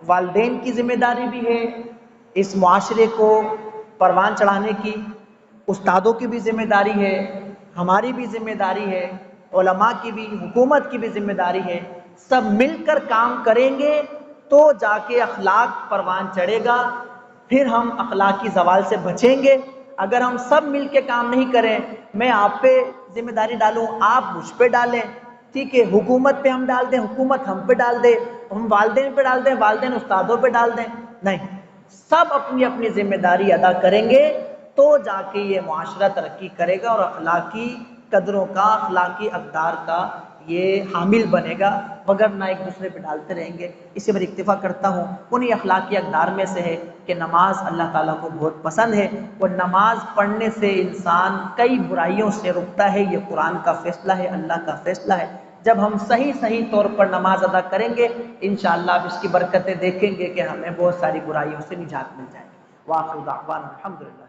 والدین کی ذمہ داری بھی ہے اس معاشرے کو پروان چڑھانے کی، استادوں کی بھی ذمہ داری ہے، ہماری بھی ذمہ داری ہے، علماء کی بھی، حکومت کی بھی ذمہ داری ہے۔ سب مل کر کام کریں گے تو جا کے اخلاق پروان چڑھے گا، پھر ہم اخلاقی زوال سے بچیں گے۔ اگر ہم سب مل کے کام نہیں کریں، میں آپ پہ ذمہ داری ڈالوں، آپ مجھ پہ ڈالیں، ٹھیک ہے، حکومت پہ ہم ڈال دیں، حکومت ہم پہ ڈال دے، ہم والدین پہ ڈال دیں، والدین استادوں پہ ڈال دیں، نہیں، سب اپنی اپنی ذمہ داری ادا کریں گے تو جا کے یہ معاشرہ ترقی کرے گا اور اخلاقی قدروں کا، اخلاقی اقدار کا یہ حامل بنے گا، مگر نہ ایک دوسرے پہ ڈالتے رہیں گے۔ اسی پر اکتفا کرتا ہوں، انہی اخلاقی اقدار میں سے ہے کہ نماز اللہ تعالیٰ کو بہت پسند ہے، اور نماز پڑھنے سے انسان کئی برائیوں سے رکتا ہے، یہ قرآن کا فیصلہ ہے، اللہ کا فیصلہ ہے۔ جب ہم صحیح طور پر نماز ادا کریں گے، انشاءاللہ آپ اس کی برکتیں دیکھیں گے کہ ہمیں بہت ساری برائیوں سے نجات مل جائے گی۔ وآخر دعوانا الحمدللہ۔